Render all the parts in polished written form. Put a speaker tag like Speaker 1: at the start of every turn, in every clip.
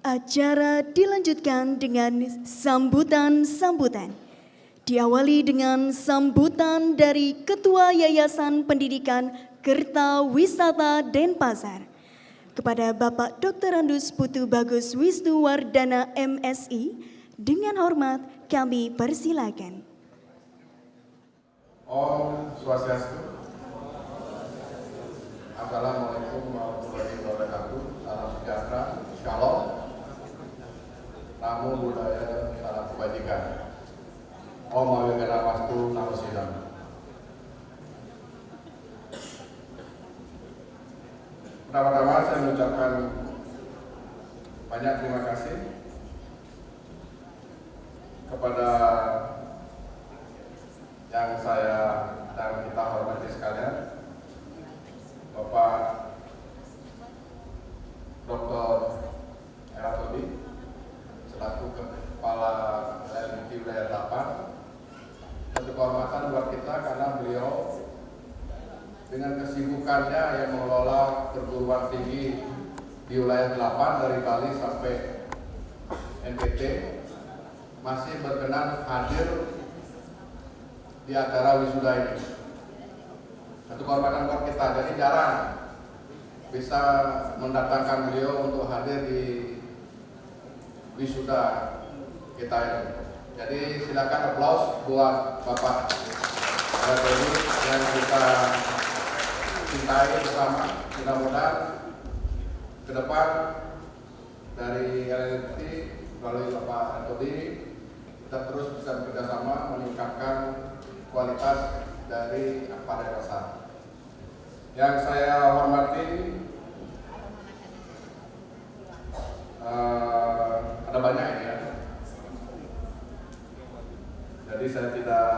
Speaker 1: Acara dilanjutkan dengan sambutan-sambutan. Diawali dengan sambutan dari Ketua Yayasan Pendidikan Kerta Wisata Denpasar. Kepada Bapak Dr. Andus Putu Bagus Wisnuwardana MSI, dengan hormat kami persilakan.
Speaker 2: Om Swastiastu. Assalamualaikum warahmatullahi wabarakatuh. Salam sejahtera, shalom. Namo Buddhaya, salam kebajikan. Om Awiweda Wastu, Namo Sidam. Pertama-tama saya mengucapkan banyak terima kasih kepada yang saya dan kita hormati sekalian, Bapak Dr. Eratodi selaku Kepala LMT Wilayah 8. Satu kehormatan buat kita karena beliau dengan kesibukannya yang mengelola perguruan tinggi di wilayah 8 dari Bali sampai NTT masih berkenan hadir di acara wisuda ini. Satu kehormatan buat kita, jadi jarang bisa mendatangkan beliau untuk hadir di wisuda kita ini. Jadi silakan aplaus buat Bapak Eratodi yang kita cintai bersama. Mudah-mudahan ke depan dari LLT melalui Bapak Eratodi kita terus bisa bekerjasama meningkatkan kualitas dari Akpar Denpasar. Yang saya hormati ada banyak ini ya. Jadi saya tidak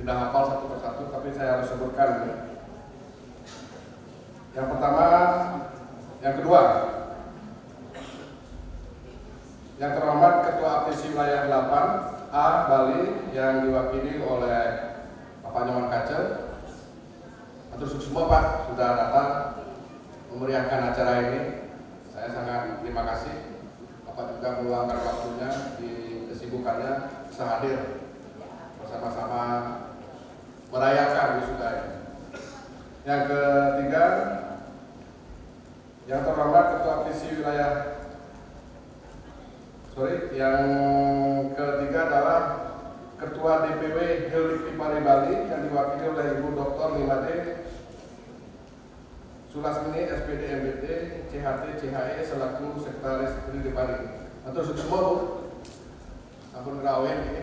Speaker 2: hafal satu persatu, tapi saya harus sebutkan ya. Yang pertama, yang kedua, yang terhormat Ketua APSI Wilayah 8A Bali yang diwakili oleh Bapak Nyoman Kacel. Atur semua Pak sudah datang memeriahkan acara ini. Saya sangat terima kasih. Bapak juga meluangkan waktunya di kesibukannya bisa hadir bersama-sama merayakan wisuda ini. Yang ketiga, yang terhormat Ketua APSI yang ketiga adalah Ketua DPW Hildikti Pari Bali yang diwakili oleh Ibu Dr. Limade Sulasmini SPD MBT CHT CHE selaku Sekretaris Hildikti Pari. Atau semua Bu, ampun ngerawen ini.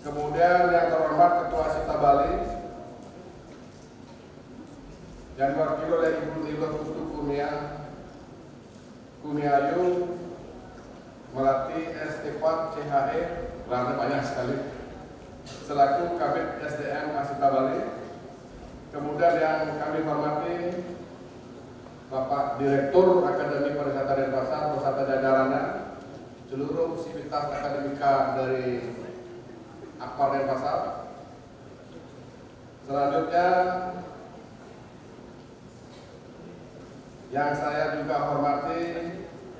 Speaker 2: Kemudian yang terhormat Ketua Sita Bali yang diwakili oleh Ibu Nilo Putu Kuniayu Melati Estepan CHE, lantai banyak sekali, selaku Kabid SDM Asita Bali. Kemudian yang kami hormati Bapak Direktur Akademi Pariwisata Denpasar beserta jajarannya, seluruh sivitas akademika dari Akpar Denpasar. Selanjutnya yang saya juga hormati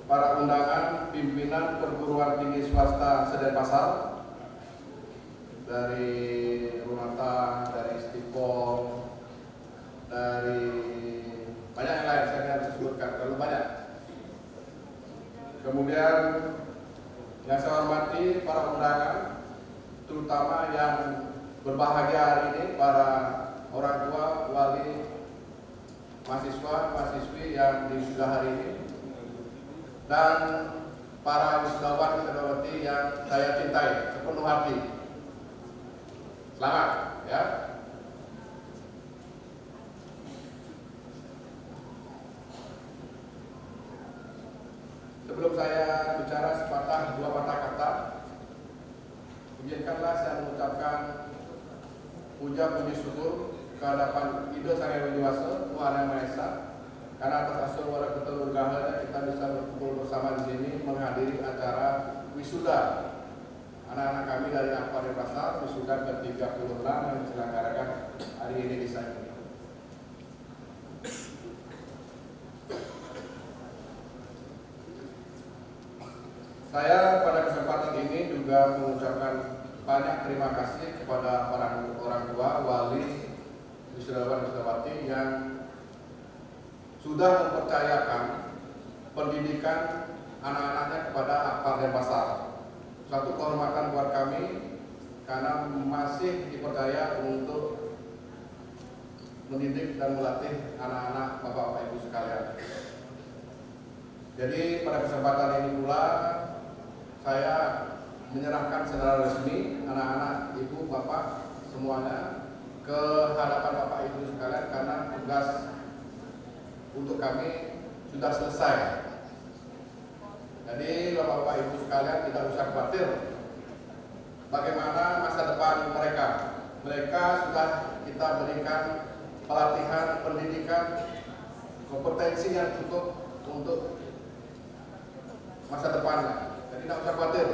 Speaker 2: para undangan pimpinan perguruan tinggi swasta se-Denpasar dari Runata, dari Stipol, dari banyak yang lain, saya tidak bisa sebutkan, terlalu banyak. Kemudian yang saya hormati para undangan, terutama yang berbahagia hari ini, para orang tua, wali, mahasiswa, mahasiswi yang di wisuda hari ini, dan para wisudawan wisudawati yang saya cintai sepenuh hati. Selamat ya. Sebelum saya bicara dua patah kata, izinkanlah saya mengucapkan puji syukur kehadapan Ida Sang Hyang Widi-Wasa, Tuhan Yang Maha Esa, karena atas asal wara ketelurgahannya kita bisa berkumpul bersama di sini menghadiri acara wisuda anak-anak kami dari Akpar Denpasar, wisuda ke-36 yang diselenggarakan hari ini di sana. Saya pada kesempatan ini juga mengucapkan banyak terima kasih kepada orang tua, wali, wisudawan-wisudawati yang sudah mempercayakan pendidikan anak-anaknya kepada Akpar Denpasar. Suatu kehormatan buat kami karena masih dipercaya untuk mendidik dan melatih anak-anak Bapak-Bapak Ibu sekalian. Jadi pada kesempatan ini pula saya menyerahkan secara resmi anak-anak, ibu, bapak semuanya ke hadapan Bapak Ibu sekalian karena tugas untuk kami sudah selesai. Jadi Bapak Ibu sekalian tidak usah khawatir bagaimana masa depan mereka. Mereka sudah kita berikan pelatihan, pendidikan, kompetensi yang cukup untuk masa depannya. Jadi tidak usah khawatir.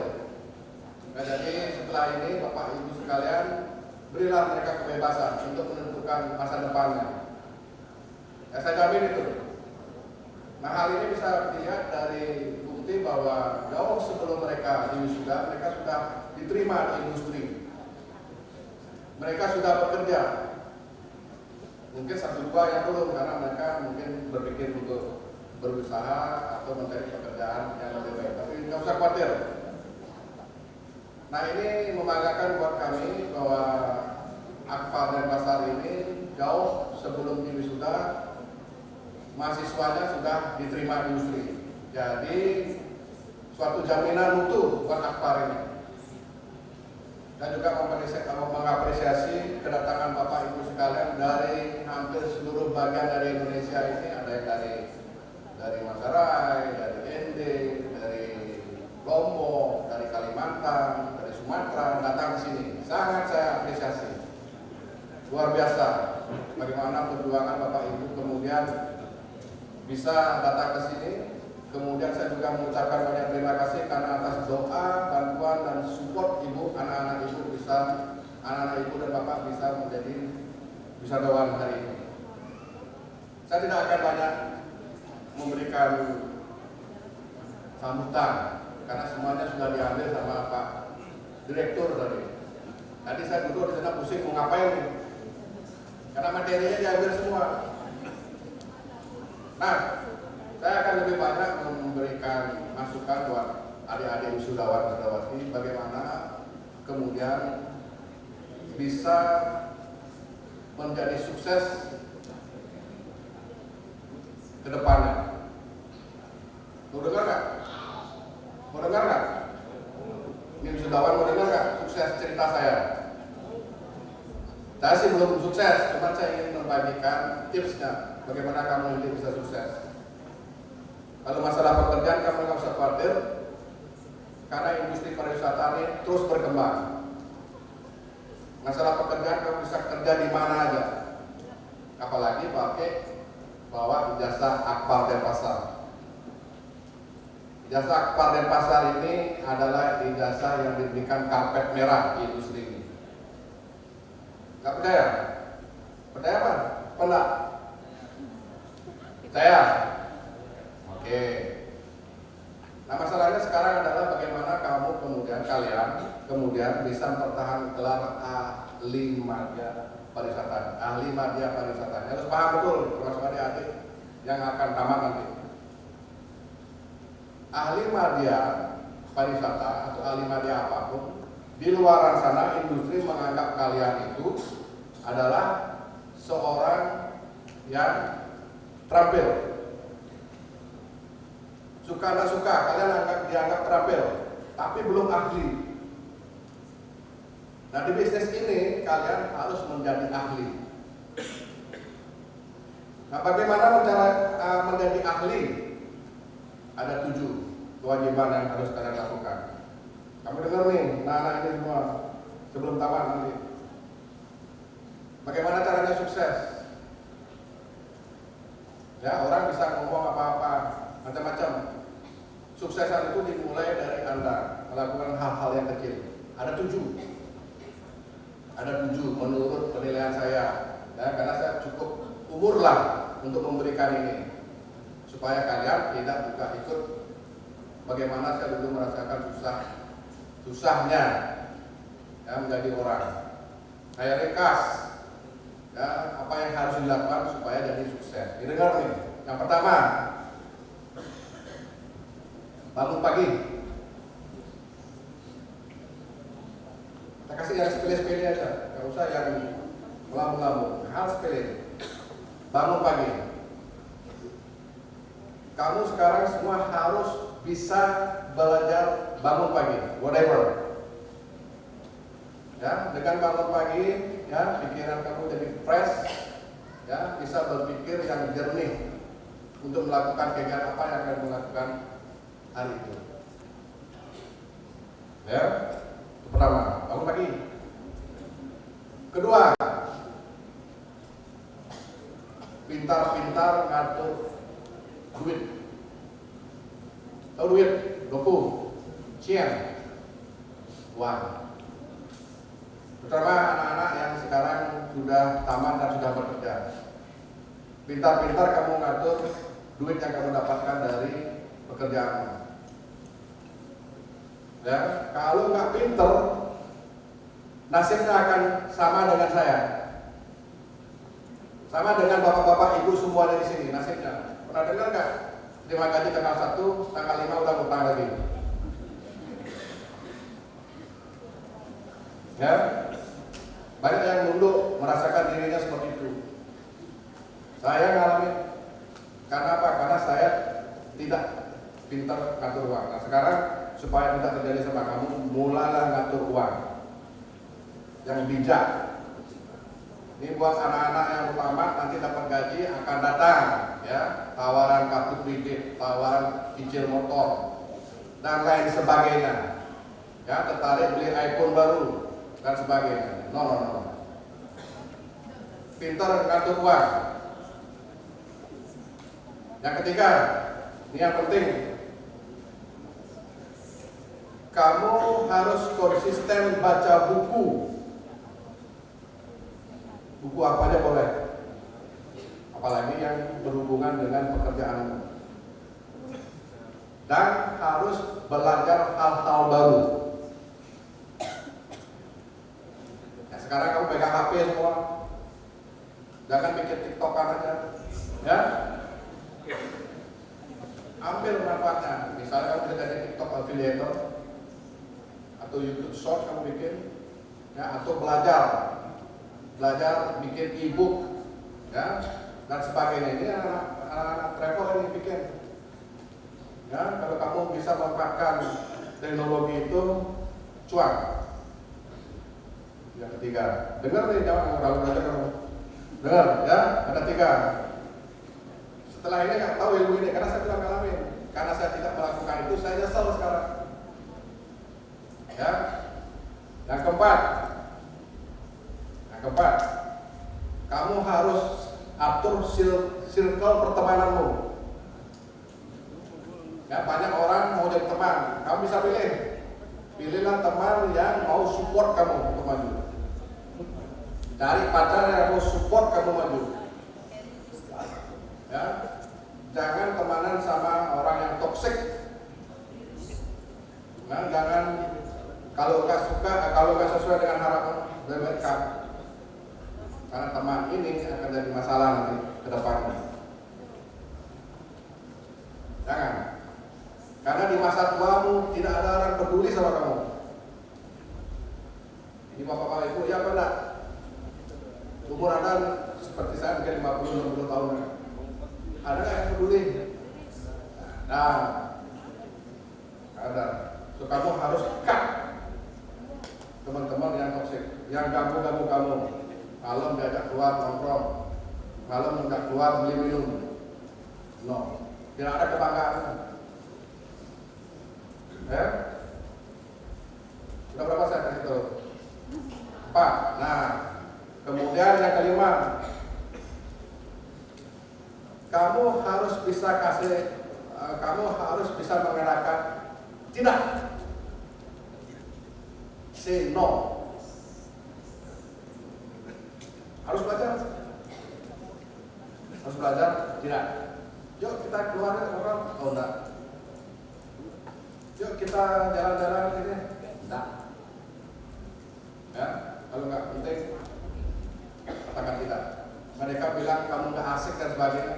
Speaker 2: Nah, jadi setelah ini Bapak Ibu sekalian, berilah mereka kebebasan untuk menentukan masa depannya. Ya, saya jamin itu. Nah, hal ini bisa dilihat dari bukti bahwa jauh sebelum mereka diwisuda, mereka sudah diterima di industri. Mereka sudah bekerja. Mungkin satu dua yang belum karena mereka mungkin berpikir untuk berusaha atau mencari pekerjaan yang lebih baik. Tapi tidak usah khawatir. Nah, ini membanggakan buat kami bahwa Akpar Denpasar ini jauh sebelum diwisuda mahasiswanya sudah diterima di industri. Jadi suatu jaminan mutu buat Akpar ini. Dan juga mengapresiasi kedatangan Bapak Ibu sekalian dari hampir seluruh bagian dari Indonesia ini, ada yang dari Manggarai, dari ND, dari Lombok, dari Kalimantan, dari Sumatera datang ke sini. Sangat saya apresiasi. Luar biasa bagaimana perjuangan Bapak Ibu kemudian bisa datang ke sini. Kemudian saya juga mengucapkan banyak terima kasih karena atas doa, bantuan dan support Ibu, anak-anak Ibu dan Bapak bisa menjadi wisatawan hari ini. Saya tidak akan banyak memberikan sambutan karena semuanya sudah diambil sama Pak Direktur tadi. Tadi saya duduk di sana pusing mau ngapain nih? Karena materinya diambil semua. Nah, saya akan lebih banyak memberikan masukan buat adik-adik wisudawan-wisudawati bagaimana kemudian bisa menjadi sukses ke depannya. Mau dengar nggak? Mau dengar nggak? Ini wisudawan mau dengar nggak sukses cerita saya? Saya sih belum sukses, cuma saya ingin membagikan tipsnya bagaimana kamu nanti bisa sukses. Kalau masalah pekerjaan kamu nggak usah khawatir, karena industri pariwisata ini terus berkembang. Masalah pekerjaan kamu bisa kerja di mana aja, apalagi pakai bawa ijazah Akpar Denpasar. Ijazah Akpar Denpasar ini adalah ijazah yang diberikan karpet merah di industri ini. Nggak percaya? Percaya apa? Pernah? Percaya? Oke. Nah, masalahnya sekarang adalah bagaimana kamu kemudian bisa mempertahankan gelar ahli media pariwisata. Ahli media pariwisata. Harus paham betul, termasuk adik-adik yang akan tamat nanti. Ahli media pariwisata atau ahli media apapun, di luar sana industri menganggap kalian itu adalah seorang yang terampil. Suka tidak suka, kalian dianggap terampil, tapi belum ahli. Nah, di bisnis ini kalian harus menjadi ahli. Nah, bagaimana cara menjadi ahli? Ada 7 kewajiban yang harus kalian lakukan. Kamu dengar nih, anak-anak ini semua sebelum tamat nanti. Bagaimana caranya sukses? Ya, orang bisa ngomong apa-apa, macam-macam. Suksesan itu dimulai dari Anda melakukan hal-hal yang kecil. Ada 7. ada 7 menurut penilaian saya, ya, karena saya cukup umur lah untuk memberikan ini, supaya kalian tidak juga ikut bagaimana saya dulu merasakan susahnya ya, menjadi orang. Saya ringkas ya, apa yang harus dilakukan supaya jadi sukses. Didengar nih. Yang pertama, bangun pagi. Kita kasih yang sepele-sepele aja, nggak usah yang melambung-lambung. Hal sepele. Bangun pagi. Kamu sekarang semua harus bisa belajar bangun pagi, whatever. Ya, dengan bangun pagi, ya pikiran kamu jadi fresh, ya bisa berpikir yang jernih untuk melakukan kegiatan apa yang akan melakukan hari itu. Ya, itu pertama, bangun pagi. Kedua, pintar-pintar ngatur duit. Tahu duit? Doku, cien, uang. Terutama anak-anak yang sekarang sudah tamat dan sudah bekerja. Pintar-pintar kamu ngatur duit yang kamu dapatkan dari pekerjaanmu. Ya, kalau nggak pinter, nasibnya akan sama dengan saya. Sama dengan bapak-bapak ibu semuanya di sini nasibnya. Pernah dengar nggak? Terima gaji tanggal 1, tanggal 5 udah ngutang lagi. Ya, banyak yang dulu merasakan dirinya seperti itu. Saya ngalami. Karena apa? Karena saya tidak pintar ngatur uang. Nah sekarang supaya tidak terjadi sama kamu, mulailah ngatur uang yang bijak. Ini buat anak-anak yang utama nanti dapat gaji akan datang, ya tawaran kartu kredit, tawaran cicil motor dan lain sebagainya. Ya tertarik beli iPhone baru dan sebagainya. No. Pintar ngatur uang. Yang ketiga, ini yang penting. Kamu harus konsisten baca buku. Buku apa aja boleh. Apalagi yang berhubungan dengan pekerjaanmu. Dan harus belajar hal-hal baru. Ya, sekarang kamu pegang HP semua. Jangan bikin TikTokan aja. Ya. Ambil manfaatnya. Misalnya kamu bisa jadi TikTok affiliator atau YouTube Short kamu bikin, ya, atau belajar bikin e-book, ya, dan sebagainya. Ini anak-anak travel yang bikin. Ya, kalau kamu bisa manfaatkan teknologi itu, cuan. Yang ketiga, dengar nih, jangan ragu aja kamu. Dengar, ya, ada 3. Setelah ini nggak tahu ilmu ini karena saya tidak ngalamin, karena saya tidak melakukan itu, saya nyesel sekarang. Ya, yang keempat, kamu harus atur circle pertemananmu. Ya, banyak orang mau jadi teman, kamu bisa pilihlah teman yang mau support kamu untuk maju. Cari pacar yang mau support kamu maju. Ya, jangan temanan sama orang yang toksik. Nah, jangan kalau nggak sesuai dengan harapan mereka. Karena teman ini akan jadi masalah nanti ke depannya. Jangan. Karena di masa tuamu tidak ada orang peduli sama kamu. Ini bapak-bapak ibu, ya benar. Umur Anda seperti saya mungkin 50-60 tahun. Ada nggak yang peduli? Nah, ada. So, kamu harus cut teman-teman yang toksik, yang ganggu kamu. Malam diajak keluar nongkrong, malam minta keluar beli minum. No, tidak ada kebanggaan. Ya, sudah berapa saya kasih tahu? 4. Nah, kemudian yang kelima, kamu harus bisa mengatakan tidak. Say no. Harus belajar? Harus belajar? Tidak. Yuk kita keluar orang, oh enggak. Yuk kita jalan-jalan ini, enggak. Ya, kalau nggak penting, katakan tidak. Mereka bilang kamu nggak asik dan sebagainya.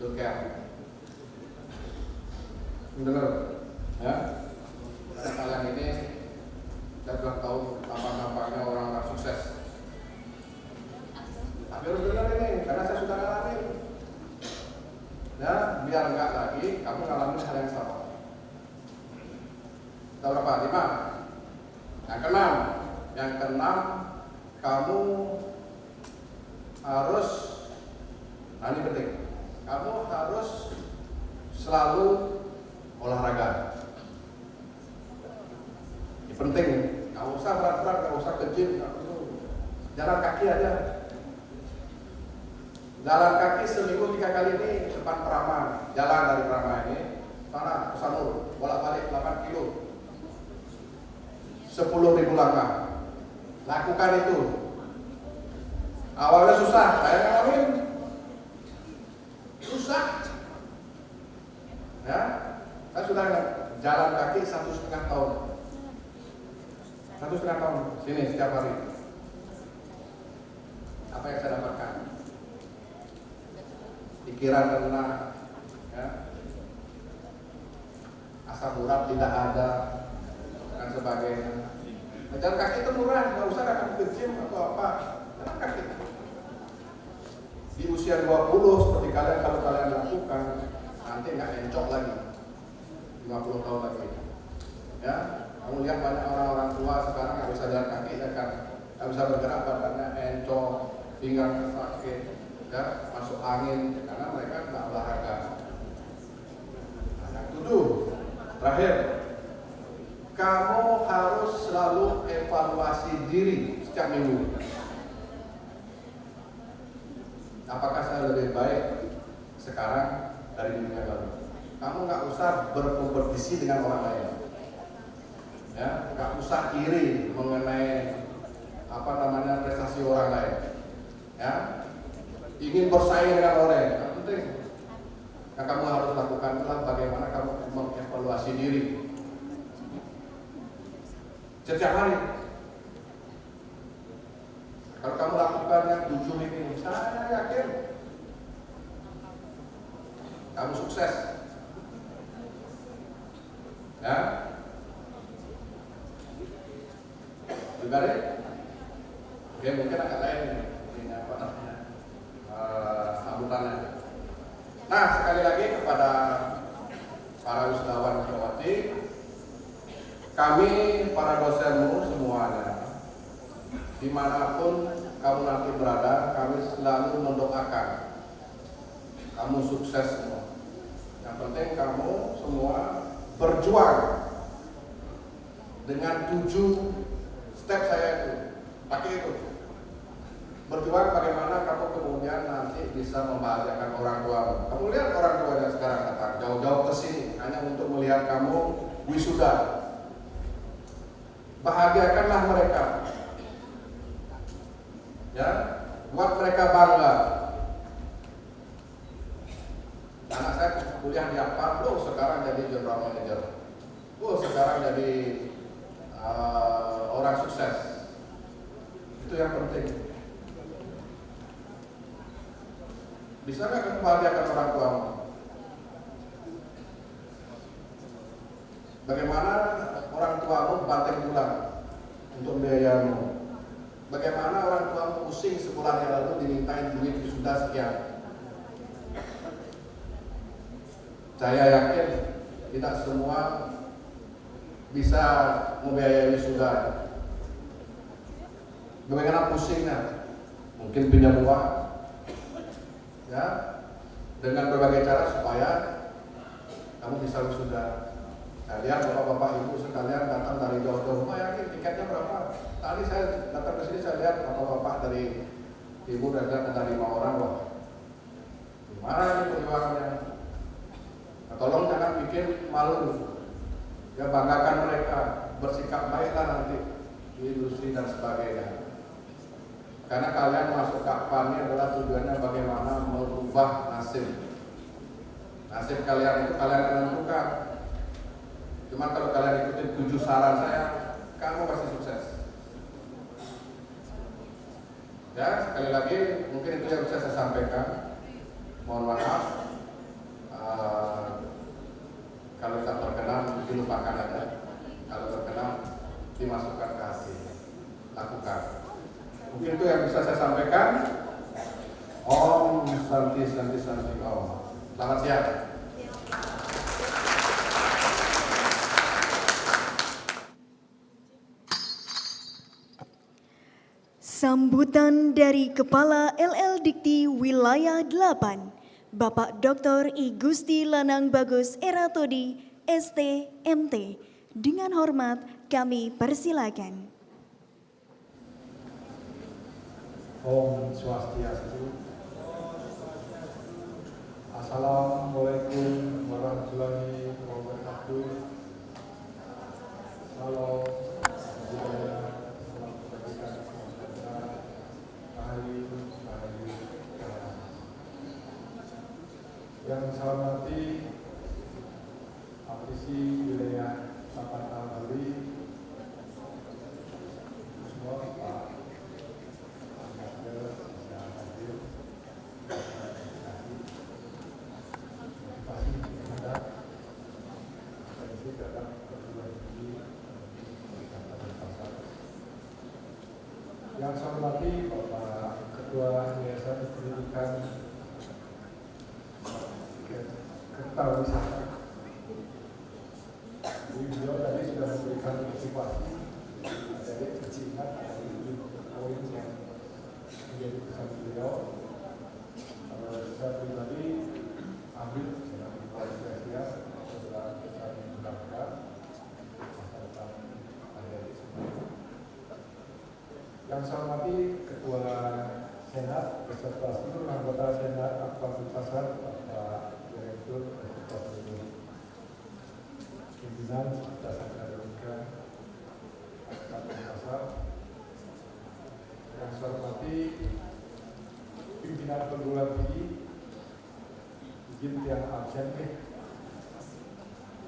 Speaker 2: Don't care. Dengar, ya. Karena kalian ini saya sudah tahu nampak-nampaknya orang-orang sukses. Tapi harus dengar ini, karena saya sudah ngalamin. Ya, biar enggak lagi kamu ngalamin hal yang sama. Tahu berapa? 5. Yang keenam, kamu harus, nah ini penting, kamu harus selalu olahraga. Ini penting, nggak usah berat-berat, nggak usah ke gym, jalan kaki aja. Jalan kaki seminggu 3 kali ini depan Prama, jalan dari Prama ini sana ke Sanur, bolak-balik 8 kilo, 10.000 langkah. Lakukan itu. Awalnya susah, saya ngalamin susah. Ya, saya sudah jalan kaki 1,5 tahun. 1,5 tahun sini setiap hari. Apa yang saya dapatkan? Pikiran tenang, ya. Asam urat tidak ada dan sebagainya. Jalan kaki itu murah, nggak usah datang ke gym atau apa. Jalan kaki. Di usia 20 seperti kalian, kalau kalian lakukan, nanti nggak encok lagi. 50 tahun lagi. Ya, kamu lihat banyak orang-orang tua sekarang nggak bisa jalan kaki, ya kan? Nggak bisa bergerak, badannya encok, pinggang sakit, ya, masuk angin, karena mereka nggak olahraga. Nah, yang 7, terakhir. Kamu harus selalu evaluasi diri setiap minggu. Apakah saya lebih baik sekarang dari minggu yang lalu? Kamu nggak usah berkompetisi dengan orang lain. Ya, nggak usah iri mengenai prestasi orang lain. Ya, ingin bersaing dengan orang lain, yang penting. Yang kamu harus lakukan adalah bagaimana kamu mengevaluasi diri. Setiap hari. Kalau kamu lakukan yang 7 ini, saya yakin kamu sukses. Ya. Juga deh. Oke, mungkin agak lain ini apa namanya? Sambutannya. Nah, sekali lagi kepada para wisudawan Jawati, kami para dosenmu semuanya, dimanapun kamu nanti berada, kami selalu mendoakan kamu sukses semua. Yang penting kamu semua berjuang dengan 7 step saya itu, pakai itu. Berjuang bagaimana kamu kemudian nanti bisa membahagiakan orang tuamu. Kamu lihat orang tuanya sekarang datang jauh-jauh ke sini hanya untuk melihat kamu wisuda. Bahagiakanlah mereka, ya, buat mereka bangga. Anak saya kuliah di apa? Sekarang jadi general manager. Sekarang jadi orang sukses. Itu yang penting. Bisa nggak kamu bahagiakan orang tuamu? Bagaimana orang tuamu banting tulang untuk biayamu? Bagaimana orang tuamu pusing sebulan yang lalu dimintain duit sudah sekian? Saya yakin tidak semua bisa membiayai wisuda. Bagaimana pusingnya? Mungkin pinjam uang, ya, dengan berbagai cara supaya kamu bisa wisuda. Saya lihat bapak-bapak ibu sekalian datang dari jauh-jauh. Yakin tiketnya berapa? Tadi saya datang ke sini, saya lihat bapak-bapak dari ibu dan ada 5 orang. Wah, gimana ini perjuangannya? Nah, tolong jangan bikin malu. Ya, banggakan mereka, bersikap baiklah nanti di industri dan sebagainya. Karena kalian masuk KAPA ini adalah tujuannya bagaimana merubah nasib. Nasib kalian itu kalian akan menentukan. Cuma kalau kalian ikutin 7 saran saya, kamu pasti sukses. Ya, sekali lagi mungkin itu yang bisa saya sampaikan. Mohon maaf kalau tak terkenal dilupakan aja. Kalau terkenal dimasukkan ke hati, lakukan. Mungkin itu yang bisa saya sampaikan. Om Santi Santi Santi Om. Selamat siang.
Speaker 1: Sambutan dari Kepala LL Dikti Wilayah 8, Bapak Dr. I Gusti Lanang Bagus Eratodi, ST, MT. Dengan hormat kami persilakan.
Speaker 3: Om Swastiastu. Assalamualaikum warahmatullahi wabarakatuh. Salam budaya, salam kebajikan, rahayu. Yang saya hormati Apisi Wilayah 8A Bali, semua Pak yang saya hormati Bapak Ketua Yayasan Pendidikan Kertawisata. Beliau tadi sudah memberikan motivasi dari kecilan dari poin yang menjadi pesan beliau. Saya pribadi ambil dalam kualifikasi adalah pesan mendapat masyarakat adik semua. Yang saya hormati Ketua Senat beserta seluruh anggota Senat Akbar Pasar, Bapak Direktur Eksekutif Pimpinan Dasar Akademika Akbar Pasar. Yang saya hormati pimpinan perguruan tinggi, izin yang absen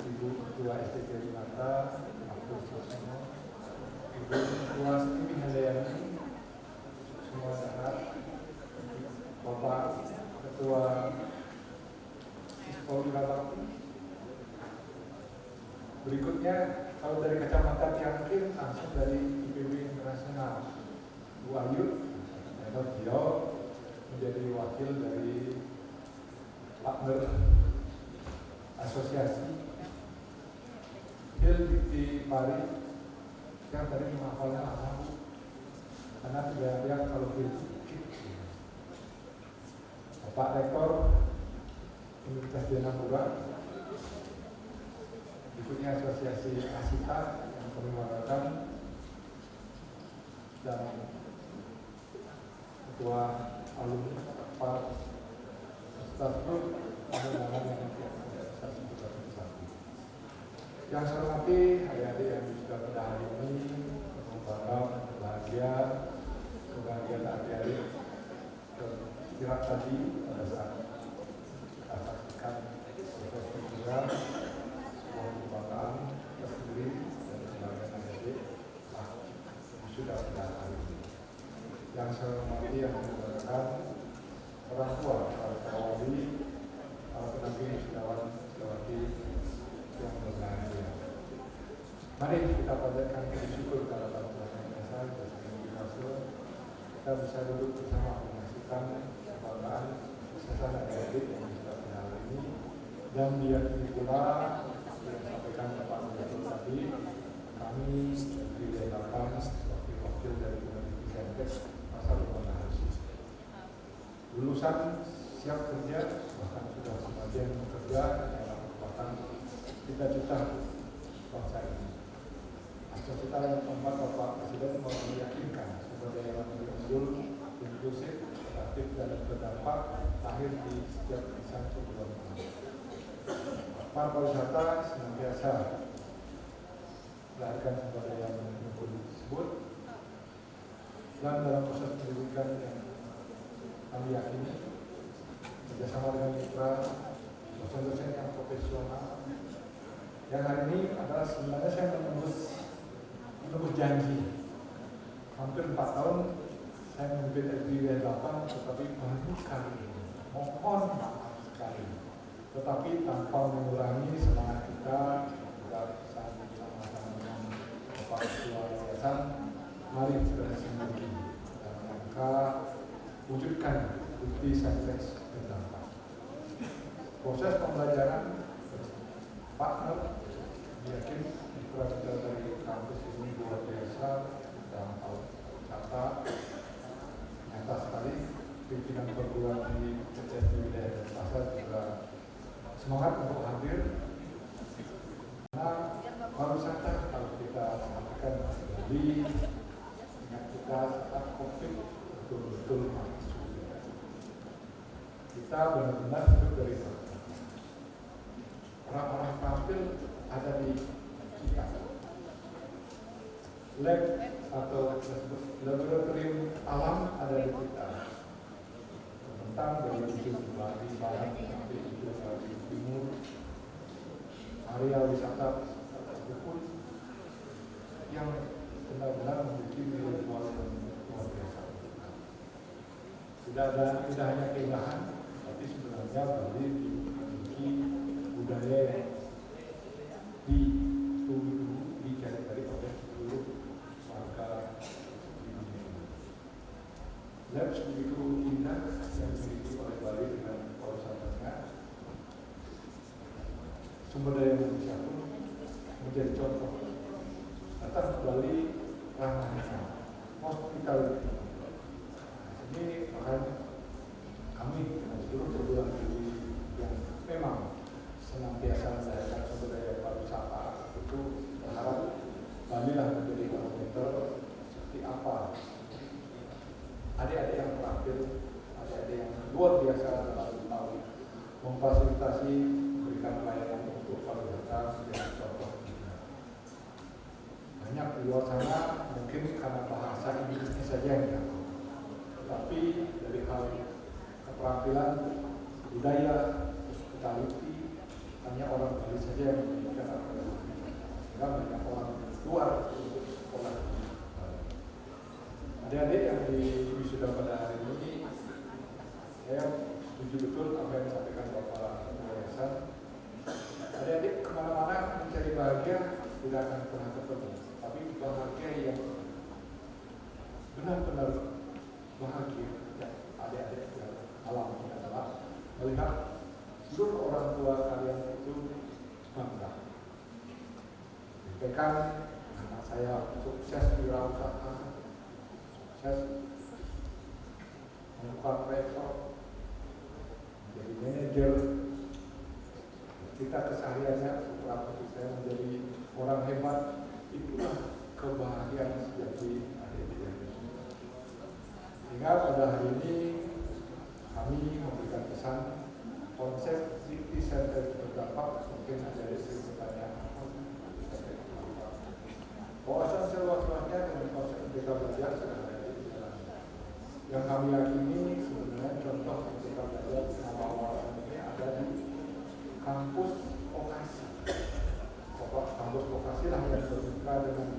Speaker 3: Ibu Ketua STK Mata, Abdul Sosono, Ibu Ketua Stimi Handayani, semua sehat, Bapak Ketua Ispol Bakti. Berikutnya, kalau dari kacamata Tiangkir, langsung dari IPB Internasional, Bu Ayu, beliau menjadi wakil dari partner asosiasi Hil Dikti Pari yang tadi menghafalnya lama karena tidak ada kalau Hil Bapak Rektor Universitas Dianapura, berikutnya asosiasi Asita yang kami banggakan, dan Ketua alumni Pak Ustaz Group undangan yang saya sebutkan satu. Yang saya hormati adik-adik yang sudah pada hari ini, membangun kebahagiaan adik-adik kira tadi pada saat kita saksikan proses program sebuah kebanggaan tersendiri dan sebagian adik-adik sudah pada hari ini. Yang saya hormati yang menggunakan orang tua, para wali, para pendamping sejawat yang berbahagia. Mari kita panjatkan bersyukur kepada Tuhan Yang Esa dan kita bisa duduk bersama menyaksikan kebanggaan kesuksesan adik-adik yang sudah pada hari ini, dan diyakini pula yang disampaikan Bapak Direktur tadi, kami dari Wilayah 8 sebagai wakil dari Universitas Saintek Pasar Komunikasi lulusan siap kerja, bahkan sudah sebagian bekerja dalam kekuatan cita-cita bangsa ini. Cita-cita yang keempat, Bapak Presiden mau meyakinkan sumber daya manusia unggul, inklusif, kreatif dan berdampak lahir di setiap insan perguruan tinggi. Pariwisata senantiasa melahirkan sumber daya manusia unggul tersebut Dan dalam proses pendidikan yang kami yakini kerjasama dengan mitra dosen-dosen yang profesional, yang hari ini adalah sebenarnya saya menembus janji. Hampir 4 tahun saya memimpin FBW 8, tetapi baru kali ini mohon maaf sekali, tetapi tanpa mengurangi semangat kita bersama-sama dengan Bapak Ketua Yayasan. Mari kita sendiri dalam rangka wujudkan bukti saintis berdampak. Proses pembelajaran partner yakin mitra kita dari kampus ini luar biasa dalam hal kata nyata sekali. Pimpinan perguruan di PCS di wilayah Denpasar juga semangat untuk hadir, karena baru sadar kalau kita mengatakan kembali ingat kita saat COVID betul-betul masuk. Kita benar-benar hidup dari bawah. Orang-orang tampil ada di kita. Lab atau laboratorium alam ada di kita. Tentang dari ujung Bali Barat sampai ujung Bali Timur, area wisata pun yang benar-benar memiliki nilai jual yang luar biasa. Tidak hanya keindahan, tapi sebenarnya Bali memiliki budaya yang dicari oleh seluruh warga di dunia. Lab begitu indah yang dimiliki oleh Bali dengan pariwisatanya. Sumber daya manusia pun menjadi contoh. Datang ke Bali ramahnya, hospitality. Ini makanya kami dengan seluruh perguruan tinggi yang memang senantiasa menjalankan sumber daya pariwisata itu berharap Bali lah menjadi barometer seperti apa adik-adik yang terampil, adik-adik yang luar biasa dalam tahu memfasilitasi, memberikan pelayanan untuk pariwisata yang contoh. Banyak di luar sana mungkin karena bahasa Inggrisnya saja yang jago, tetapi dari hal keterampilan, budaya, hospitality, hanya orang Bali saja yang memiliki akademi. Sehingga banyak orang luar untuk sekolah. Adik-adik yang di wisuda pada hari ini, saya setuju betul apa yang disampaikan Bapak Yayasan. Adik-adik kemana-mana mencari bahagia tidak akan pernah ketemu, tapi bahagia yang benar-benar bahagia yang adik-adik yang alami adalah melihat seluruh orang tua kalian itu bangga. Dikatakan anak saya sukses wirausaha, sukses membuka rekor, menjadi manajer. Kita kesehariannya setelah saya menjadi orang hebat, itulah kebahagiaan sejati adik-adik. Sehingga pada hari ini kami memberikan pesan konsep city center berdampak. Mungkin ada sering bertanya kawasan seluas-luasnya dengan konsep Merdeka Belajar sudah ada di dalam. Yang kami yakini sebenarnya contoh Merdeka Belajar awal-awal ini ada di kampus vokasi. Kampus vokasi lah yang bermitra dengan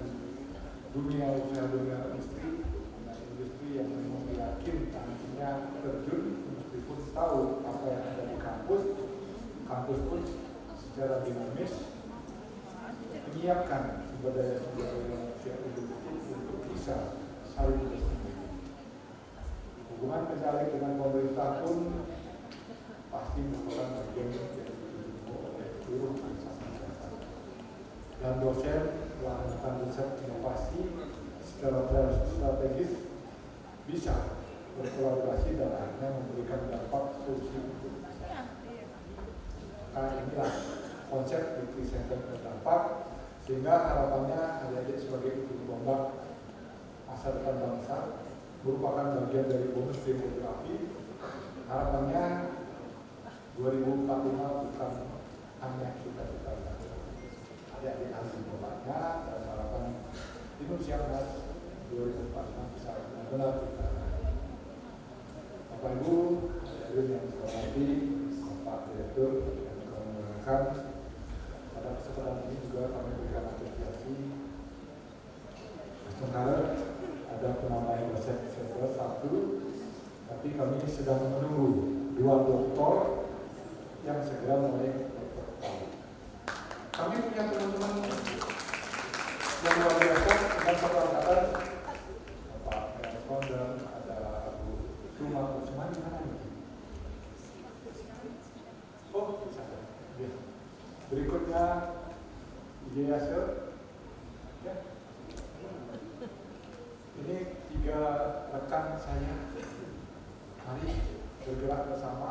Speaker 3: dunia usaha, dunia industri, dengan industri yang memang yakin nantinya terjun, meskipun tahu apa yang ada di kampus pun secara dinamis menyiapkan sumber daya manusia untuk bisa saling bersinergi. Hubungan menjalin dengan pemerintah pun pasti merupakan bagian yang ditunggu oleh seluruh instansi negara. Dan dosen telah melakukan riset inovasi secara strategis bisa berkolaborasi dan akhirnya memberikan dampak solusi untuk masyarakat. Nah, inilah konsep Bukti Center berdampak, sehingga harapannya adik-adik sebagai ujung tombak masa depan bangsa merupakan bagian dari bonus demografi. Harapannya 2045 bukan hanya kita adik-adik ahli bapaknya, dan harapan Indonesia Mas 2045 bisa benar kita. Bapak Ibu, hadirin yang saya hormati, Bapak Direktur yang kami muliakan, pada kesempatan ini juga kami berikan apresiasi. Sementara ada penambahan dosen satu, tapi kami sedang menunggu 2 doktor yang segera mulai dokter. Kami punya teman-teman yang luar biasa dan satu angkatan, Pak Melkon dan ada Bu Suma Usman di mana ini? Oh, bisa. Ya. Berikutnya Ije Yasir. Ya. Ini 3 rekan saya. Mari bergerak bersama.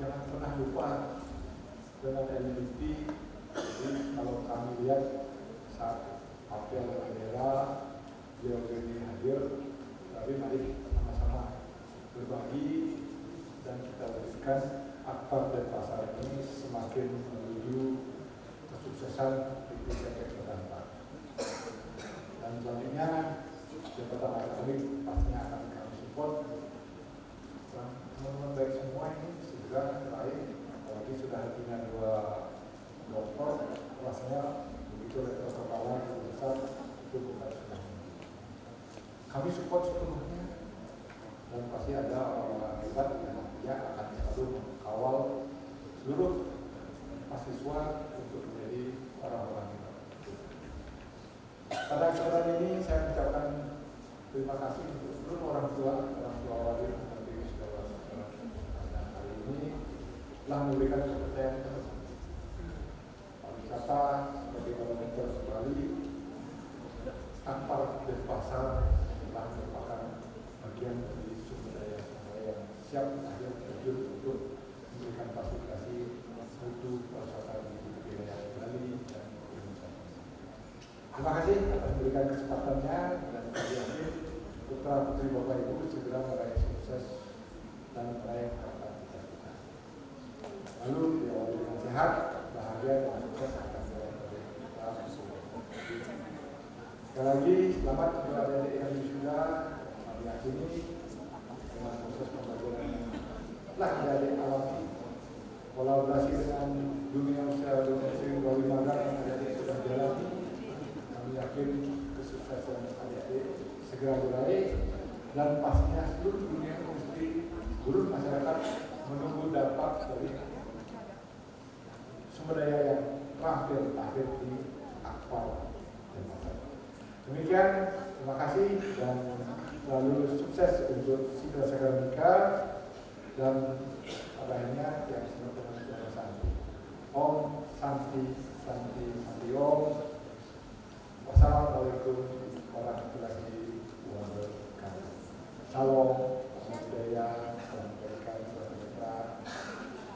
Speaker 3: Jangan pernah lupa dengan identiti. Jadi kalau kami lihat saat apel bendera, beliau ini hadir, tapi mari sama-sama berbagi dan kita berikan Akbar dan Pasar ini semakin menuju kesuksesan di PCK mendatang. Dan selanjutnya jabatan akademik pastinya akan kami support. Dan teman-teman baik semua ini segera baik, apalagi sudah punya 2 doktor, rasanya begitu rektor kepala besar itu bukan senang. Kami support sepenuhnya dan pasti ada orang-orang hebat yang nantinya akan selalu mengawal seluruh mahasiswa untuk menjadi orang-orang hebat. Pada kesempatan ini saya mengucapkan terima kasih untuk seluruh orang tua wali nanti saudara-saudara yang hari ini telah memberikan kepercayaan penuh. Pariwisata sebagai barometer Bali, Akbar dan Pasar telah merupakan bagian dari sumber daya yang siap akhir terjun untuk memberikan fasilitasi mutu pariwisata di wilayah Bali dan Indonesia. Terima kasih atas memberikan kesempatannya dan kami yakin putra putri Bapak Ibu segera meraih sukses dan meraih cita-cita. Lalu diawali dengan sehat, bahagia dan sukses akan meraih kita semua. Sekali lagi selamat kepada adik-adik yang sudah kami yakini dengan proses pembelajaran yang telah adik-adik alami, kolaborasi dengan dunia usaha domestik Wali Magang yang adik-adik sudah jalani. Kami yakin kesuksesan adik-adik segera beraih dan pastinya seluruh dunia industri, seluruh masyarakat menunggu dampak dari sumber daya yang terampil akhir di Akbar dan Pasar. Demikian, terima kasih dan selalu sukses untuk Sidas Akademika dan pada akhirnya yang disebut dengan Santi. Om Santi Santi Santi Om. Wassalamualaikum warahmatullahi wabarakatuh. Salam budaya, salam kebaikan, salam sejahtera.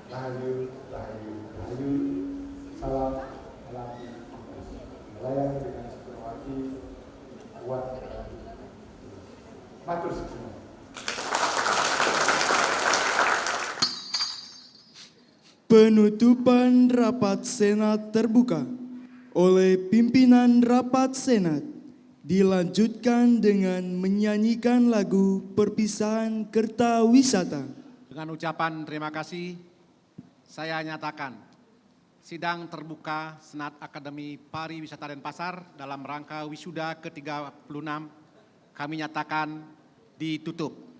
Speaker 3: Rahayu, rahayu, rahayu. Salam melalui melayani dengan sepenuh hati, kuat dan matur semua.
Speaker 4: Penutupan rapat Senat terbuka oleh pimpinan rapat Senat dilanjutkan dengan menyanyikan lagu perpisahan Kertawisata.
Speaker 5: Dengan ucapan terima kasih, saya nyatakan sidang terbuka Senat Akademi Pariwisata dan Pasar dalam rangka wisuda ke-36 kami nyatakan ditutup.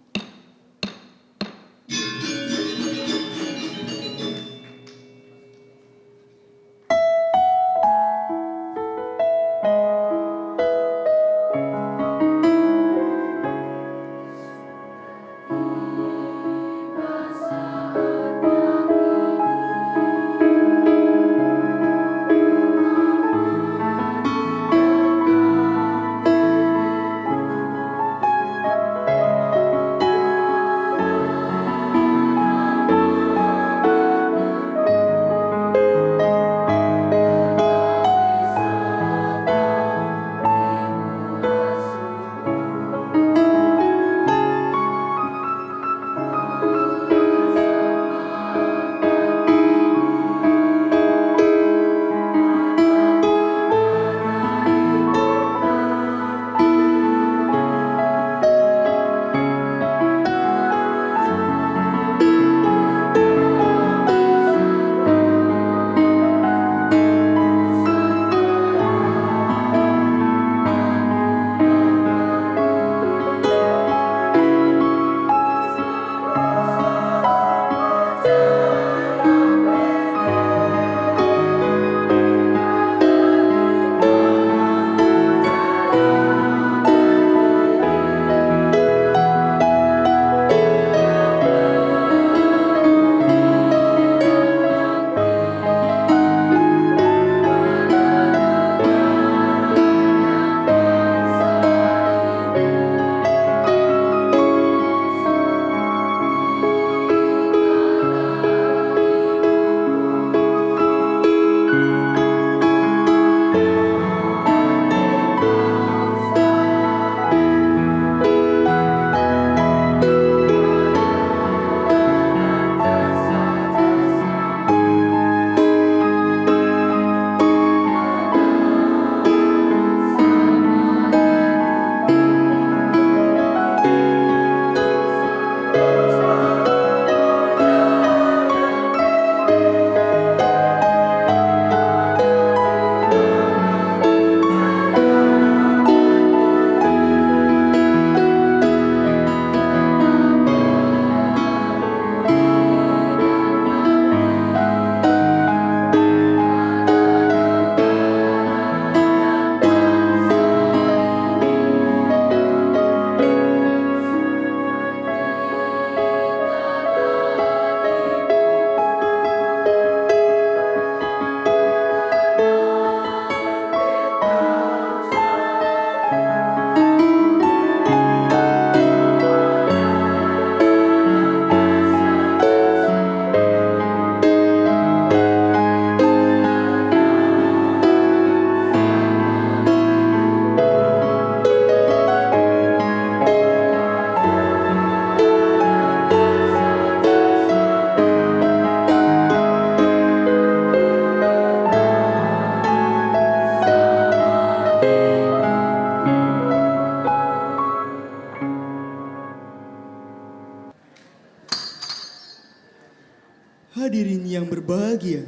Speaker 4: Hadirin yang berbahagia,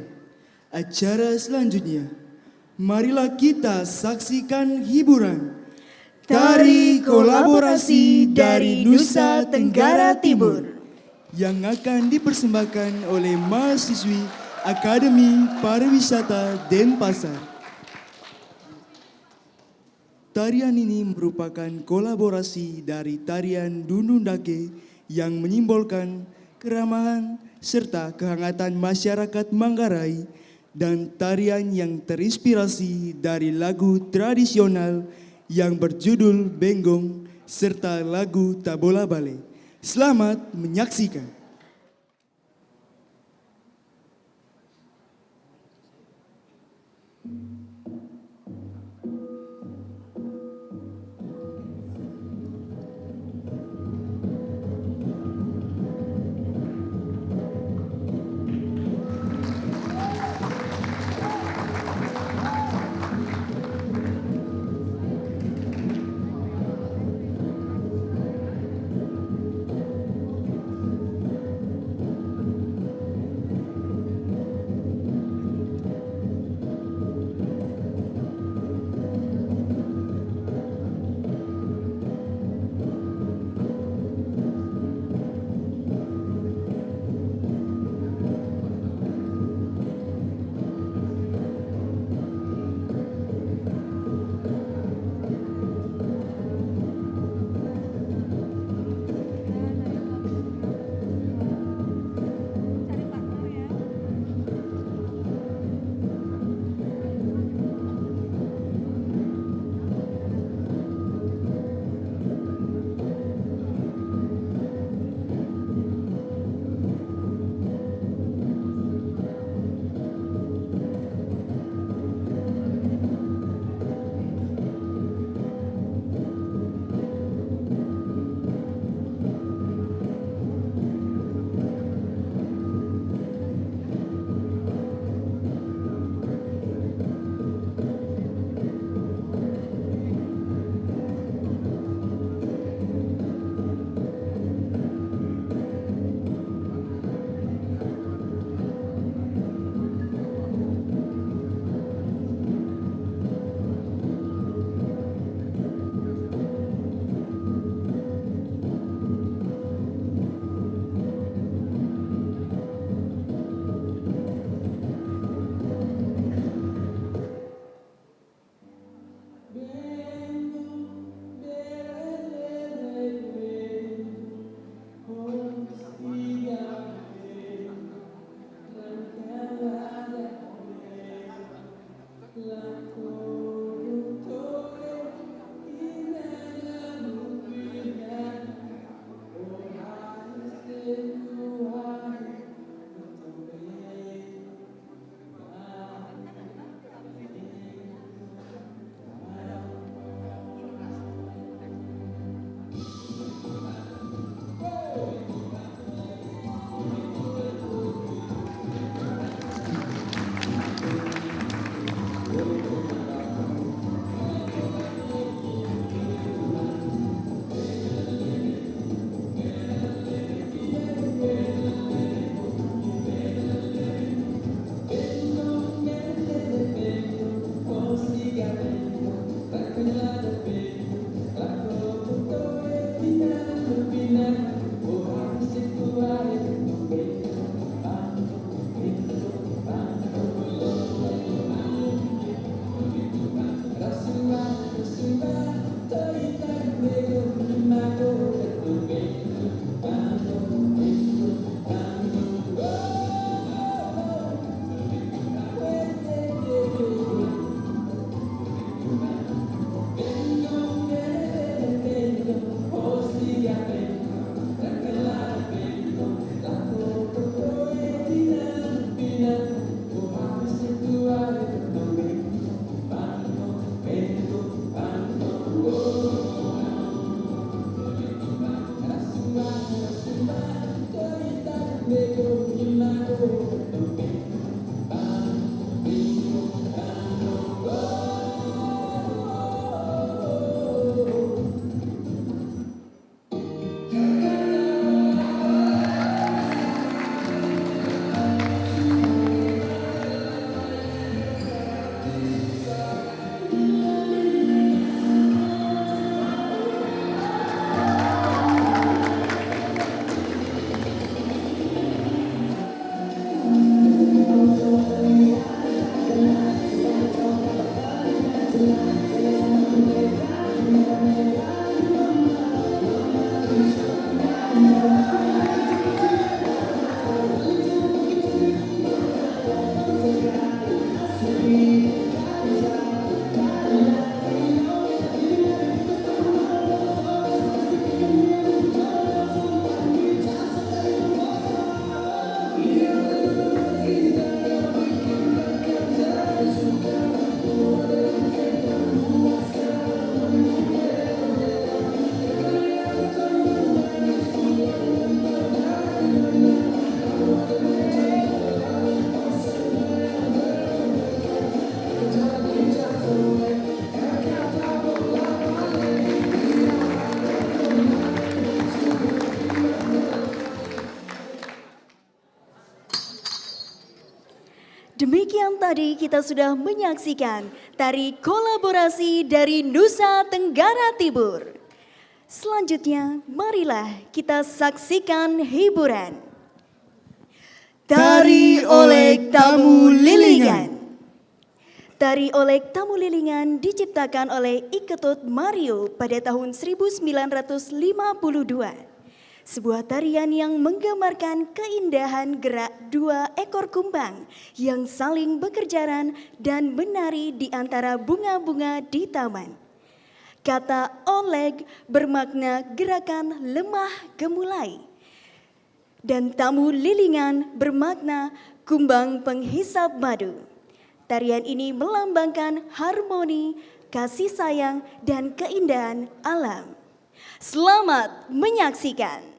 Speaker 4: acara selanjutnya, marilah kita saksikan hiburan
Speaker 1: Tari kolaborasi dari Nusa Tenggara Timur
Speaker 4: yang akan dipersembahkan oleh mahasiswi Akademi Pariwisata Denpasar. Tarian ini merupakan kolaborasi dari tarian Dundundake yang menyimbolkan keramahan serta kehangatan masyarakat Manggarai dan tarian yang terinspirasi dari lagu tradisional yang berjudul Benggong serta lagu Tabola Bale. Selamat menyaksikan.
Speaker 6: Demikian tadi kita sudah menyaksikan tari kolaborasi dari Nusa Tenggara Timur. Selanjutnya, marilah kita saksikan hiburan.
Speaker 1: Tari Olek Tamu Lilingan.
Speaker 6: Tari Olek Tamu Lilingan diciptakan oleh Iketut Mario pada tahun 1952. Sebuah tarian yang menggambarkan keindahan gerak dua ekor kumbang yang saling bekerjaran dan menari di antara bunga-bunga di taman. Kata Oleg bermakna gerakan lemah gemulai. Dan tamu lilingan bermakna kumbang penghisap madu. Tarian ini melambangkan harmoni, kasih sayang, dan keindahan alam. Selamat menyaksikan.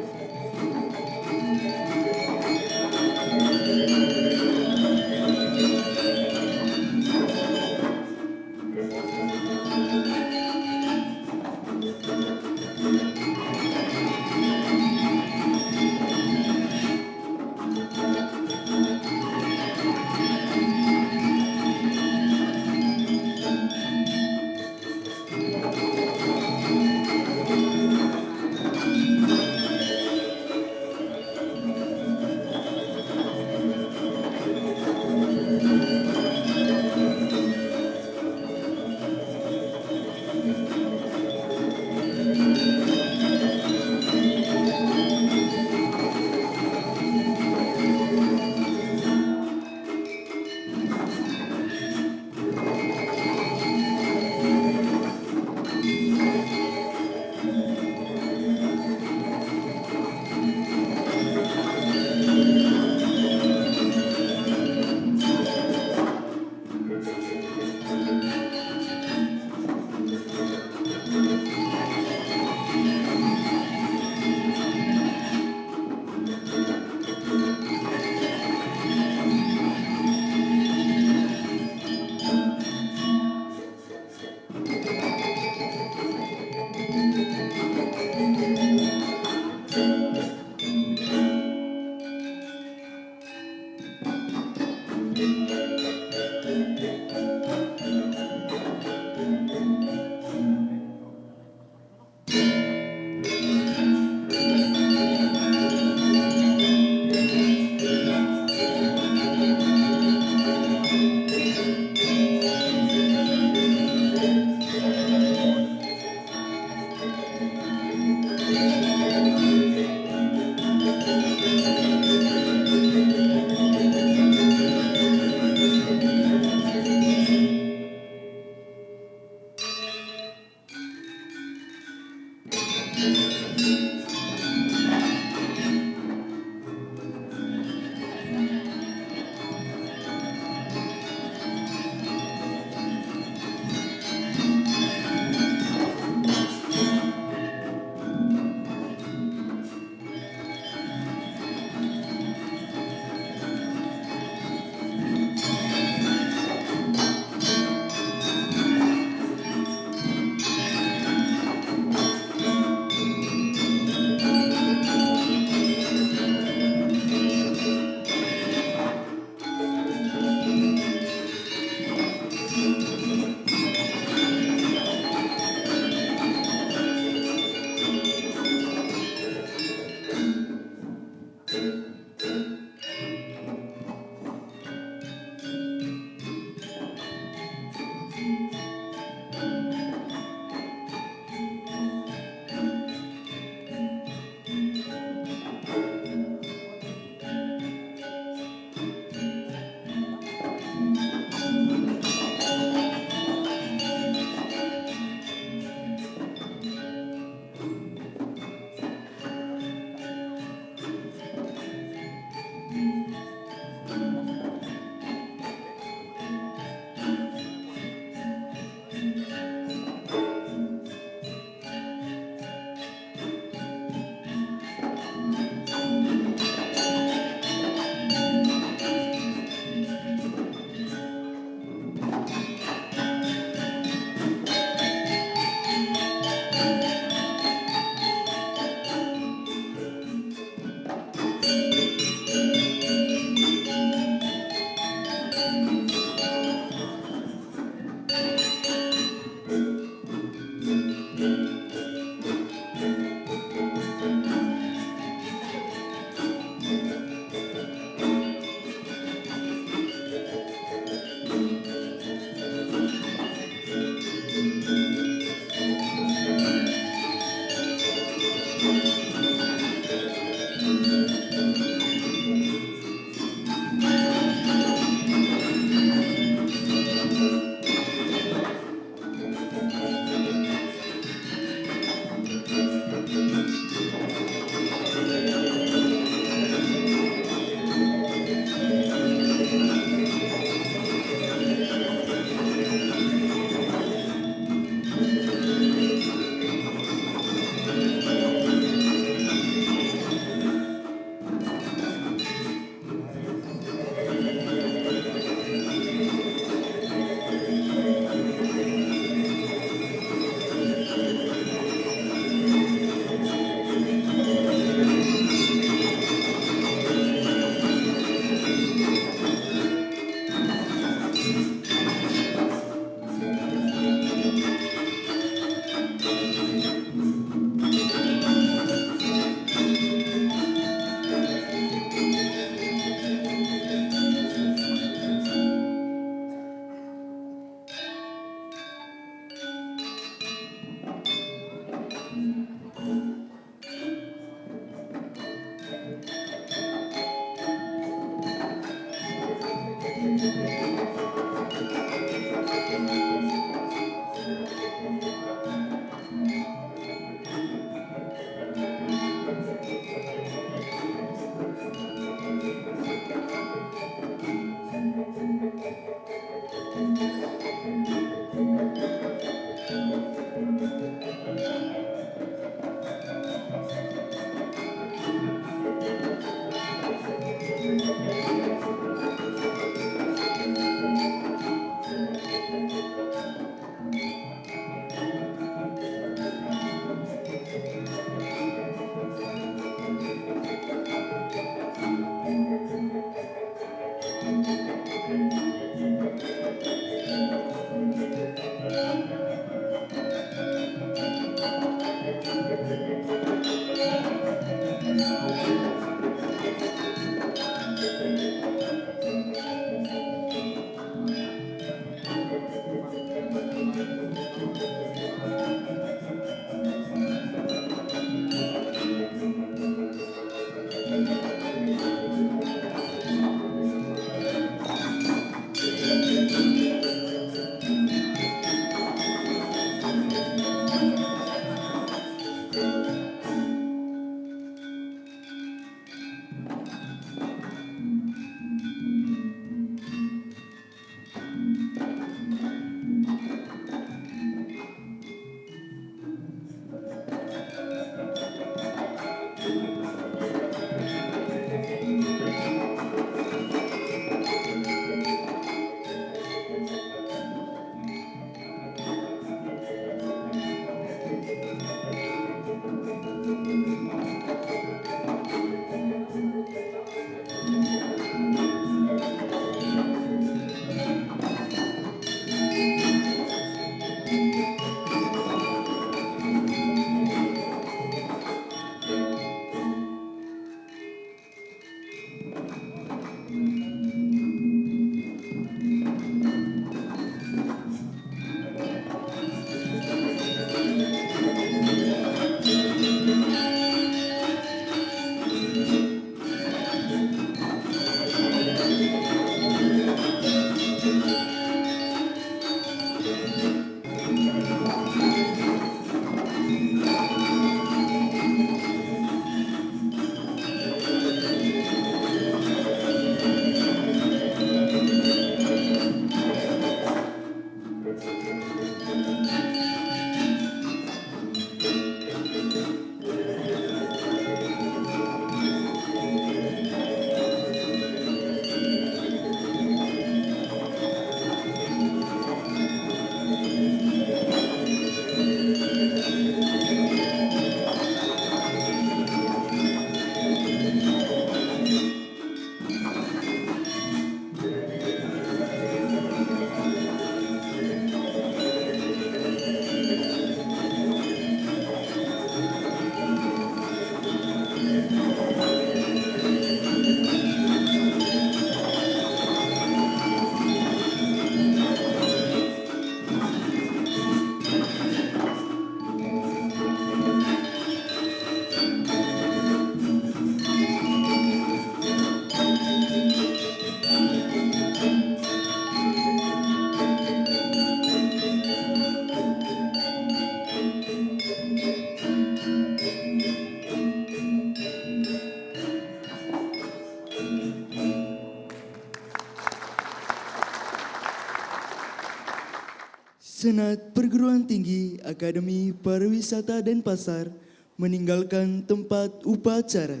Speaker 4: Senat Perguruan Tinggi Akademi Pariwisata Denpasar meninggalkan tempat upacara.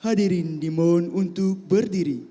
Speaker 4: Hadirin dimohon untuk berdiri.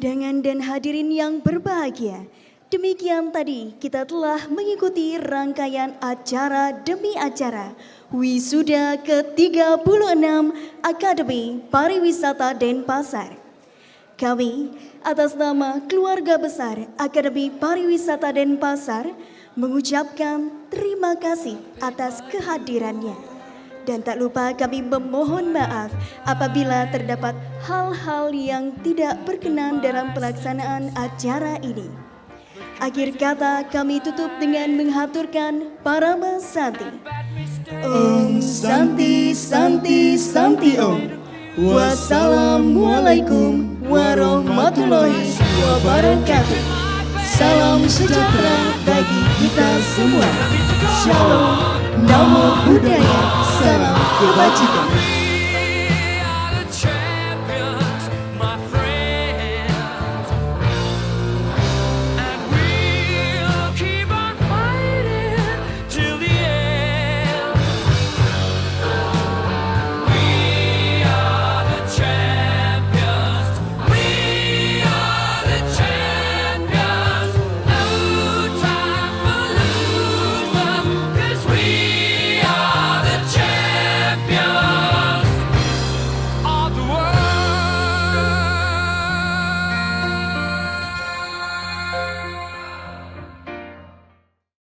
Speaker 6: undangan dan hadirin yang berbahagia, demikian tadi kita telah mengikuti rangkaian acara demi acara Wisuda ke-36 Akademi Pariwisata Denpasar. Kami atas nama keluarga besar Akademi Pariwisata Denpasar mengucapkan terima kasih atas kehadirannya. Dan tak lupa kami memohon maaf apabila terdapat hal-hal yang tidak berkenan dalam pelaksanaan acara ini. Akhir kata kami tutup dengan menghaturkan Parama Santi.
Speaker 4: Om Santi Santi Santi Om. Wassalamualaikum warahmatullahi wabarakatuh. Salam sejahtera bagi kita semua. Shalom, Namo Buddhaya, salam kebajikan.